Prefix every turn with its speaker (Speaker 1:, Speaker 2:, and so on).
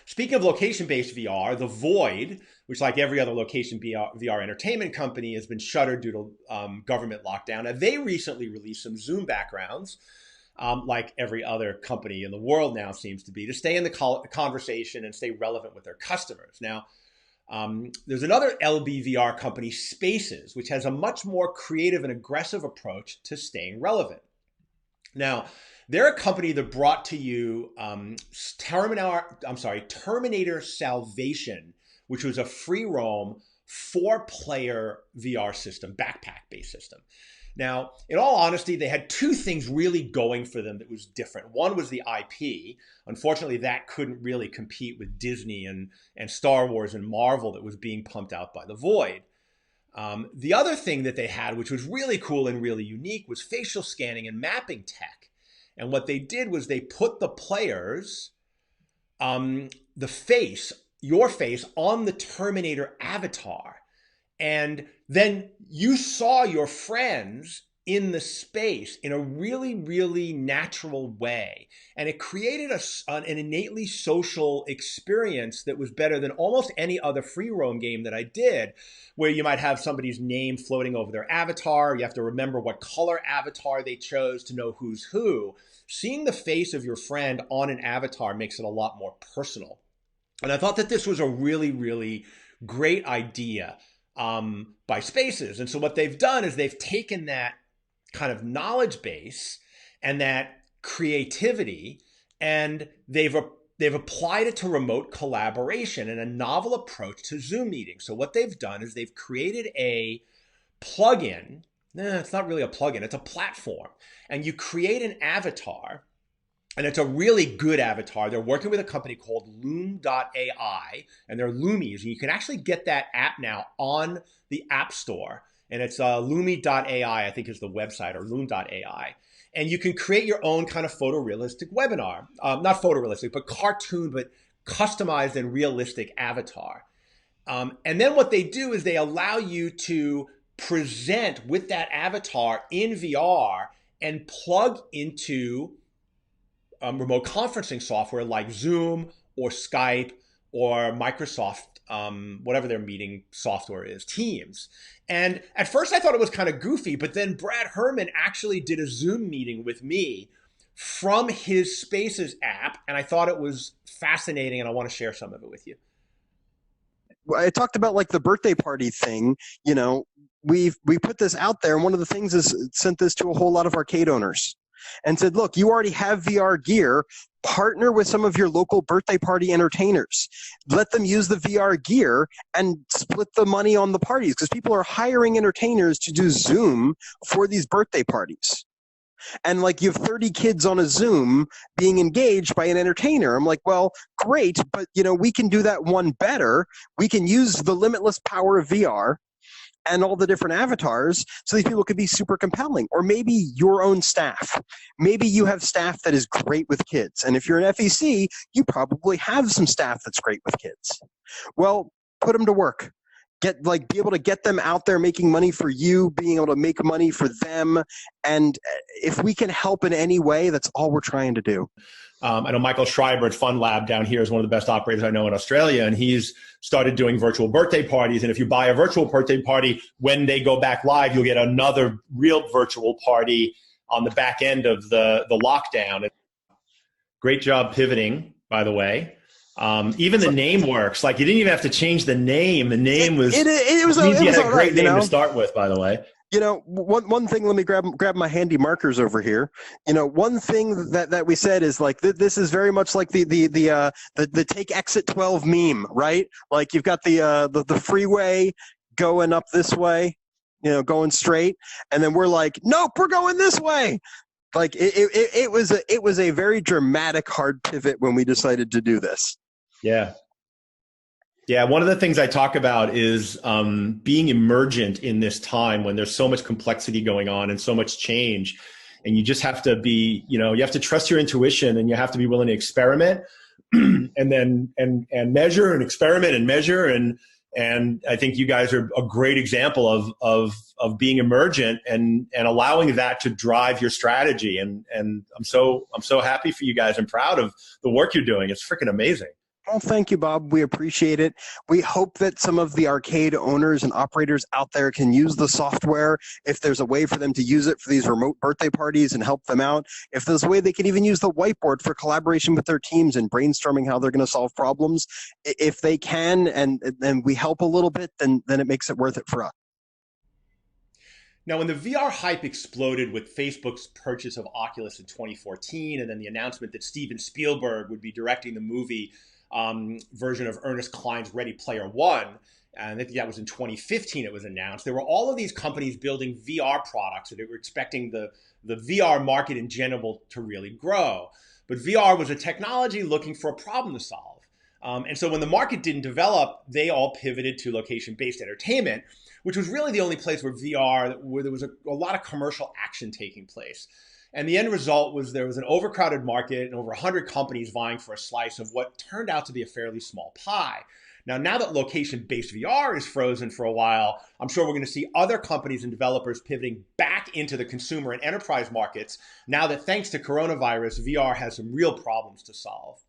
Speaker 1: speaking of location-based VR, the Void, which like every other location VR entertainment company has been shuttered due to government lockdown, and they recently released some Zoom backgrounds, like every other company in the world now seems to be, to stay in the conversation and stay relevant with their customers. Now, there's another LBVR company, Spaces, which has a much more creative and aggressive approach to staying relevant. Now, they're a company that brought to you Terminator Salvation, which was a free roam 4-player VR system, backpack-based system. Now, in all honesty, they had two things really going for them that was different. One was the IP. Unfortunately, that couldn't really compete with Disney and Star Wars and Marvel that was being pumped out by the Void. The other thing that they had, which was really cool and really unique, was facial scanning and mapping tech. And what they did was they put the players, your face on the Terminator avatar. And then you saw your friends in the space in a really, really natural way. And it created an innately social experience that was better than almost any other free roam game that I did, where you might have somebody's name floating over their avatar. You have to remember what color avatar they chose to know who's who. Seeing the face of your friend on an avatar makes it a lot more personal. And I thought that this was a really, really great idea by Spaces. And so what they've done is they've taken that kind of knowledge base and that creativity, and they've applied it to remote collaboration and a novel approach to Zoom meetings. So what they've done is they've created a plugin. It's not really a plugin, it's a platform. And you create an avatar, and it's a really good avatar. They're working with a company called Loom.ai, and they're Lumis. And you can actually get that app now on the App Store. And it's Lumi.ai, I think is the website, or Loom.ai. And you can create your own kind of photorealistic webinar. Not photorealistic, but cartoon, but customized and realistic avatar. And then what they do is they allow you to present with that avatar in VR and plug into remote conferencing software like Zoom or Skype or Microsoft, whatever their meeting software is, Teams. And at first I thought it was kind of goofy, but then Brad Herman actually did a Zoom meeting with me from his Spaces app, and I thought it was fascinating, and I want to share some of it with you.
Speaker 2: I talked about like the birthday party thing. You know, we put this out there, and one of the things is sent this to a whole lot of arcade owners and said, look, you already have VR gear. Partner with some of your local birthday party entertainers. Let them use the VR gear and split the money on the parties, because people are hiring entertainers to do Zoom for these birthday parties. And like, you have 30 kids on a Zoom being engaged by an entertainer. I'm like, well, great, but you know, we can do that one better. We can use the limitless power of VR and all the different avatars so these people could be super compelling. Or maybe your own staff. Maybe you have staff that is great with kids. And if you're an FEC, you probably have some staff that's great with kids. Well, put them to work. Be able to get them out there making money for you, being able to make money for them. And if we can help in any way, that's all we're trying to do.
Speaker 1: I know Michael Schreiber at Fun Lab down here is one of the best operators I know in Australia, and he's started doing virtual birthday parties. And if you buy a virtual birthday party, when they go back live, you'll get another real virtual party on the back end of the lockdown. Great job pivoting, by the way. Even the name works. Like, you didn't even have to change the name. The name was a great name to start with, by the way.
Speaker 2: You know, one thing, let me grab my handy markers over here. You know, one thing that we said is like, this is very much like the take exit 12 meme, right? Like, you've got the freeway going up this way, you know, going straight, and then we're like, nope, we're going this way. Like, it was a very dramatic hard pivot when we decided to do this.
Speaker 1: Yeah. Yeah, one of the things I talk about is being emergent in this time when there's so much complexity going on and so much change. And you just have to be, you know, you have to trust your intuition, and you have to be willing to experiment and then measure and experiment and measure. And I think you guys are a great example of being emergent and allowing that to drive your strategy. And I'm so happy for you guys and proud of the work you're doing. It's freaking amazing.
Speaker 2: Well, thank you, Bob. We appreciate it. We hope that some of the arcade owners and operators out there can use the software if there's a way for them to use it for these remote birthday parties and help them out. If there's a way they can even use the whiteboard for collaboration with their teams and brainstorming how they're going to solve problems. If they can and we help a little bit, then it makes it worth it for us.
Speaker 1: Now, when the VR hype exploded with Facebook's purchase of Oculus in 2014, and then the announcement that Steven Spielberg would be directing the movie version of Ernest Cline's Ready Player One, and I think that was in 2015 it was announced, there were all of these companies building VR products, and they were expecting the VR market in general to really grow. But VR was a technology looking for a problem to solve. And so when the market didn't develop, they all pivoted to location-based entertainment, which was really the only place where there was a lot of commercial action taking place. And the end result was there was an overcrowded market and over 100 companies vying for a slice of what turned out to be a fairly small pie. Now that location-based VR is frozen for a while, I'm sure we're going to see other companies and developers pivoting back into the consumer and enterprise markets now that, thanks to coronavirus, VR has some real problems to solve.